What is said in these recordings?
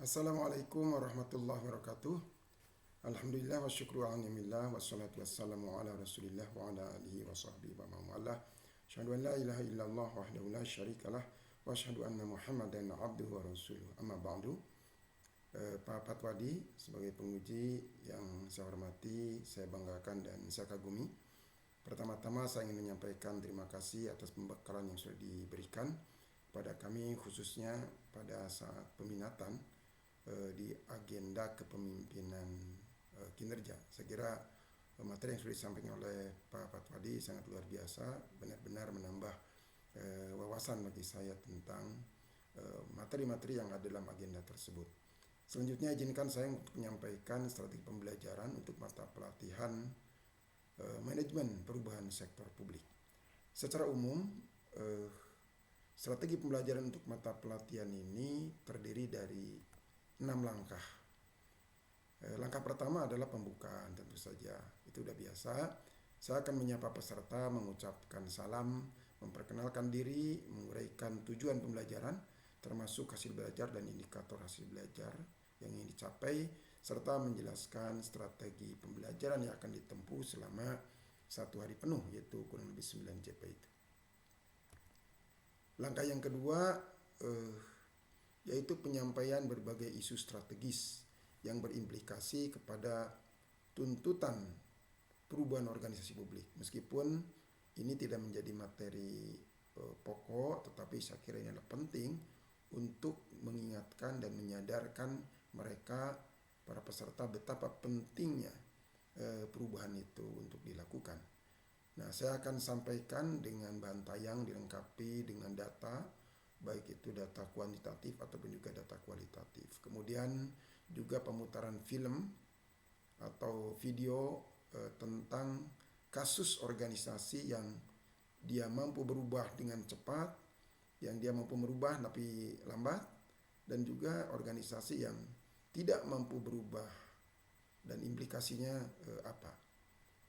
Assalamualaikum warahmatullahi wabarakatuh. Alhamdulillah wa syukru alamillah wassalatu wassalamu ala rasulillah wa ala alihi wa sahbihi wa ma'amallah. Asyhadu an la ilaha illallah wahdahu la syarikalah wa asyhadu anna muhammadan abduhu wa rasuluh. Amma ba'du. Pak Patwadi, sebagai penguji yang saya hormati, saya banggakan dan saya kagumi. Pertama-tama saya ingin menyampaikan terima kasih atas pembekalan yang sudah diberikan pada kami, khususnya pada saat peminatan di agenda kepemimpinan kinerja. Saya kira materi yang sudah disampaikan oleh Pak Patwadi sangat luar biasa, benar-benar menambah wawasan bagi saya tentang materi-materi yang ada dalam agenda tersebut. Selanjutnya izinkan saya untuk menyampaikan strategi pembelajaran untuk mata pelatihan manajemen perubahan sektor publik. Secara umum, strategi pembelajaran untuk mata pelatihan ini terdiri dari 6 langkah. Langkah pertama adalah pembukaan, tentu saja. Itu sudah biasa. Saya akan menyapa peserta, mengucapkan salam, memperkenalkan diri, menguraikan tujuan pembelajaran, termasuk hasil belajar dan indikator hasil belajar yang ingin dicapai, serta menjelaskan strategi pembelajaran yang akan ditempuh selama 1 hari penuh, yaitu kurang lebih 9 JP itu. Langkah yang kedua, yaitu penyampaian berbagai isu strategis yang berimplikasi kepada tuntutan perubahan organisasi publik. Meskipun ini tidak menjadi materi pokok, tetapi saya kira ini adalah penting untuk mengingatkan dan menyadarkan mereka, para peserta, betapa pentingnya perubahan itu untuk dilakukan. Nah, saya akan sampaikan dengan bahan tayang dilengkapi dengan data, baik itu data kuantitatif ataupun juga data kualitatif. Kemudian juga pemutaran film atau video tentang kasus organisasi yang dia mampu berubah dengan cepat, yang dia mampu merubah tapi lambat, dan juga organisasi yang tidak mampu berubah dan implikasinya apa.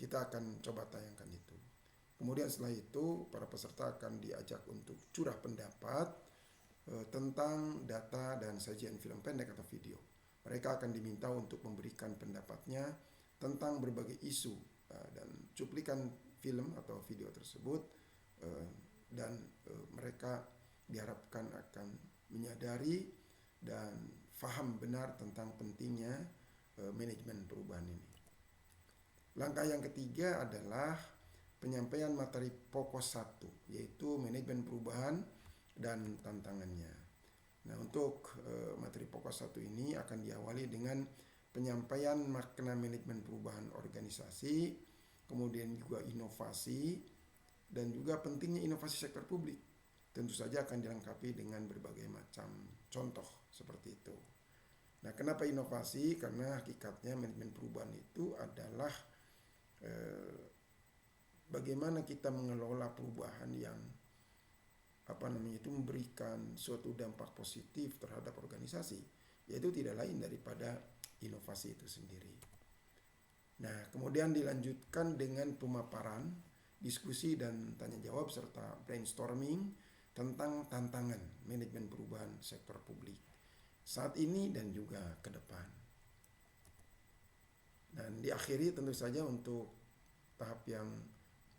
Kita akan coba tayangkan itu. Kemudian setelah itu para peserta akan diajak untuk curah pendapat tentang data dan sajian film pendek atau video. Mereka akan diminta untuk memberikan pendapatnya tentang berbagai isu dan cuplikan film atau video tersebut, dan mereka diharapkan akan menyadari dan faham benar tentang pentingnya manajemen perubahan ini. Langkah yang ketiga adalah penyampaian materi pokok 1, yaitu manajemen perubahan dan tantangannya. Nah, untuk materi pokok 1 ini akan diawali dengan penyampaian makna manajemen perubahan organisasi, kemudian juga inovasi, dan juga pentingnya inovasi sektor publik. Tentu saja akan dilengkapi dengan berbagai macam contoh seperti itu. Nah, kenapa inovasi? Karena hakikatnya manajemen perubahan itu adalah bagaimana kita mengelola perubahan yang memberikan suatu dampak positif terhadap organisasi, yaitu tidak lain daripada inovasi itu sendiri. Nah, kemudian dilanjutkan dengan pemaparan, diskusi dan tanya jawab serta brainstorming tentang tantangan manajemen perubahan sektor publik saat ini dan juga ke depan. Dan diakhiri tentu saja untuk tahap yang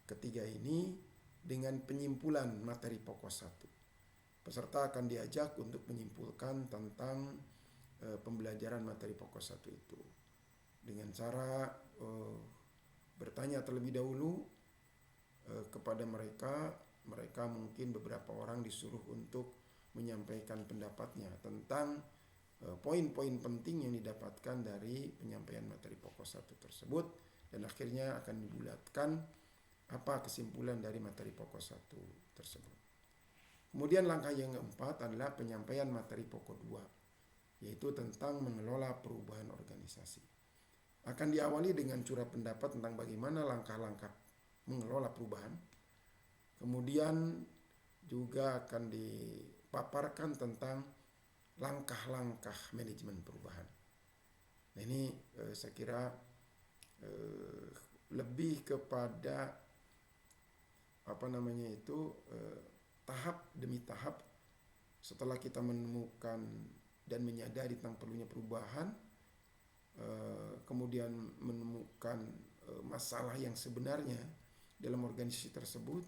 ketiga ini dengan penyimpulan materi pokok 1. Peserta akan diajak untuk menyimpulkan tentang pembelajaran materi pokok 1 itu dengan cara bertanya terlebih dahulu kepada mereka. Mereka mungkin beberapa orang disuruh untuk menyampaikan pendapatnya tentang poin-poin penting yang didapatkan dari penyampaian materi pokok 1 tersebut, dan akhirnya akan dibulatkan apa kesimpulan dari materi pokok 1 tersebut. Kemudian langkah yang keempat adalah penyampaian materi pokok 2, yaitu tentang mengelola perubahan organisasi. Akan diawali dengan curah pendapat tentang bagaimana langkah-langkah mengelola perubahan. Kemudian juga akan dipaparkan tentang langkah-langkah manajemen perubahan. Nah, ini saya kira lebih kepada tahap demi tahap. Setelah kita menemukan dan menyadari tentang perlunya perubahan, kemudian menemukan masalah yang sebenarnya dalam organisasi tersebut.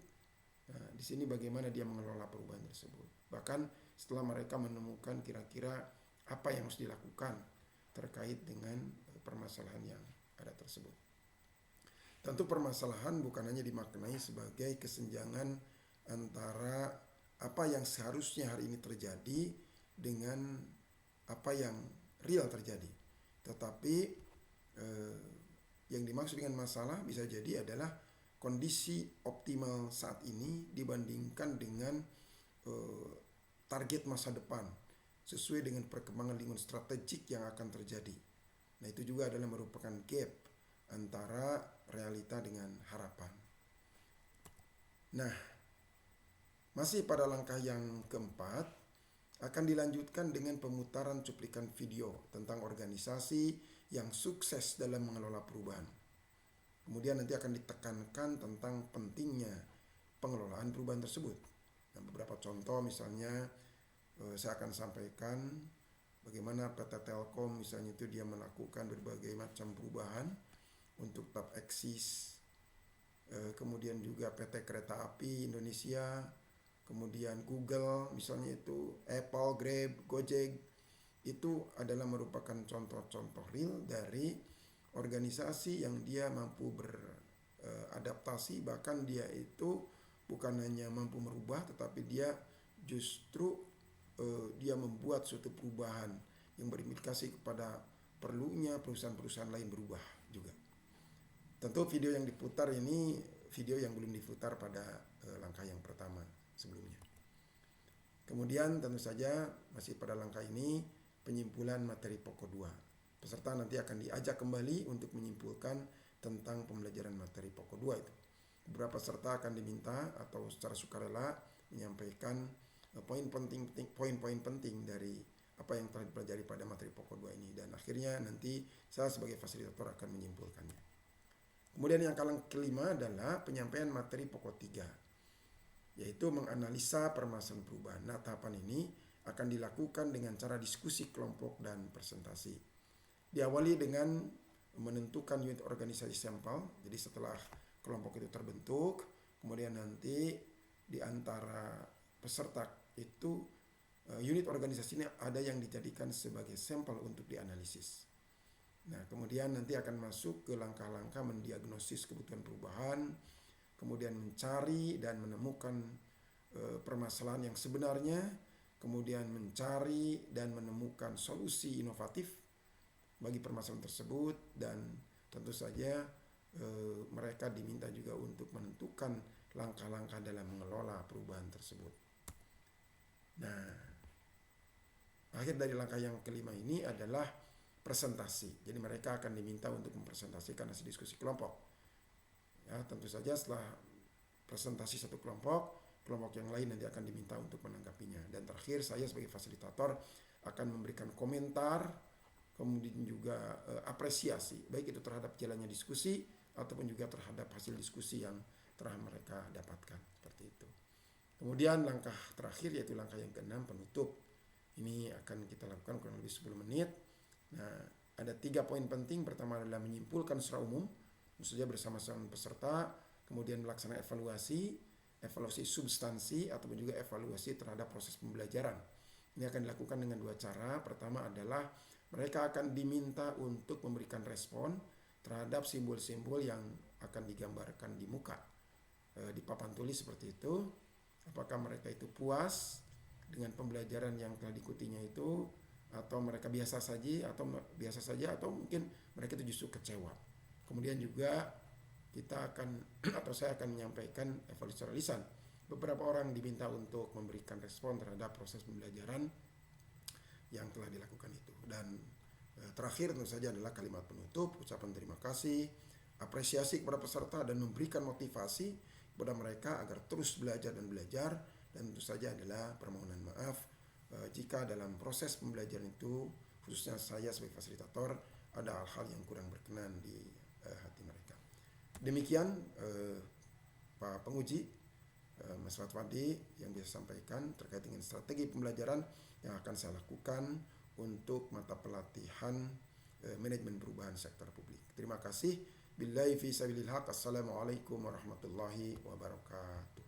Nah, di sini bagaimana dia mengelola perubahan tersebut. Bahkan setelah mereka menemukan kira-kira apa yang harus dilakukan terkait dengan permasalahan yang ada tersebut. Tentu permasalahan bukan hanya dimaknai sebagai kesenjangan antara apa yang seharusnya hari ini terjadi dengan apa yang real terjadi. Tetapi yang dimaksud dengan masalah bisa jadi adalah kondisi optimal saat ini dibandingkan dengan target masa depan sesuai dengan perkembangan lingkungan strategik yang akan terjadi. Nah, itu juga adalah merupakan gap antara realita dengan harapan. Nah, masih pada langkah yang keempat, akan dilanjutkan dengan pemutaran cuplikan video tentang organisasi yang sukses dalam mengelola perubahan. Kemudian nanti akan ditekankan tentang pentingnya pengelolaan perubahan tersebut. Nah, beberapa contoh misalnya saya akan sampaikan bagaimana PT Telkom misalnya itu dia melakukan berbagai macam perubahan untuk tetap eksis. Kemudian juga PT Kereta Api Indonesia, kemudian Google misalnya itu, Apple, Grab, Gojek, itu adalah merupakan contoh-contoh real dari organisasi yang dia mampu beradaptasi, bahkan dia itu bukan hanya mampu merubah, tetapi dia justru dia membuat suatu perubahan yang berimplikasi kepada perlunya perusahaan-perusahaan lain berubah juga. Tentu video yang diputar ini video yang belum diputar pada langkah yang pertama sebelumnya. Kemudian tentu saja masih pada langkah ini penyimpulan materi pokok 2. Peserta nanti akan diajak kembali untuk menyimpulkan tentang pembelajaran materi pokok 2 itu. Beberapa peserta akan diminta atau secara sukarela menyampaikan poin-poin penting dari apa yang telah dipelajari pada materi pokok 2 ini, dan akhirnya nanti saya sebagai fasilitator akan menyimpulkannya. Kemudian yang kelima adalah penyampaian materi pokok 3, yaitu menganalisa permasalahan perubahan. Nah, tahapan ini akan dilakukan dengan cara diskusi kelompok dan presentasi. Diawali dengan menentukan unit organisasi sampel. Jadi setelah kelompok itu terbentuk, kemudian nanti di antara peserta itu unit organisasi ini ada yang dijadikan sebagai sampel untuk dianalisis. Nah, kemudian nanti akan masuk ke langkah-langkah mendiagnosis kebutuhan perubahan, kemudian mencari dan menemukan permasalahan yang sebenarnya, kemudian mencari dan menemukan solusi inovatif bagi permasalahan tersebut, dan tentu saja mereka diminta juga untuk menentukan langkah-langkah dalam mengelola perubahan tersebut. Nah, akhir dari langkah yang kelima ini adalah presentasi. Jadi mereka akan diminta untuk mempresentasikan hasil diskusi kelompok. Ya, tentu saja setelah presentasi satu kelompok yang lain nanti akan diminta untuk menanggapinya. Dan terakhir saya sebagai fasilitator akan memberikan komentar, kemudian juga apresiasi, baik itu terhadap jalannya diskusi ataupun juga terhadap hasil diskusi yang telah mereka dapatkan, seperti itu. Kemudian langkah terakhir yaitu langkah yang ke-6, penutup. Ini akan kita lakukan kurang lebih 10 menit. Nah, ada 3 poin penting. Pertama adalah menyimpulkan secara umum, maksudnya bersama-sama peserta, kemudian melaksanakan evaluasi substansi ataupun juga evaluasi terhadap proses pembelajaran. Ini akan dilakukan dengan 2 cara. Pertama adalah mereka akan diminta untuk memberikan respon terhadap simbol-simbol yang akan digambarkan di muka, di papan tulis seperti itu. Apakah mereka itu puas dengan pembelajaran yang telah diikutinya itu, atau mereka biasa saja atau mungkin mereka itu justru kecewa. Kemudian juga kita akan atau saya akan menyampaikan evaluasi secara lisan. Beberapa orang diminta untuk memberikan respon terhadap proses pembelajaran yang telah dilakukan itu. Dan terakhir tentu saja adalah kalimat penutup, ucapan terima kasih, apresiasi kepada peserta, dan memberikan motivasi kepada mereka agar terus belajar, dan tentu saja adalah permohonan maaf jika dalam proses pembelajaran itu, khususnya saya sebagai fasilitator, ada hal-hal yang kurang berkenan di hati mereka. Demikian Pak Penguji, Mas Fatwadi yang bisa sampaikan terkait dengan strategi pembelajaran yang akan saya lakukan untuk mata pelatihan manajemen perubahan sektor publik. Terima kasih. Billahi fi sabilil haq. Assalamualaikum warahmatullahi wabarakatuh.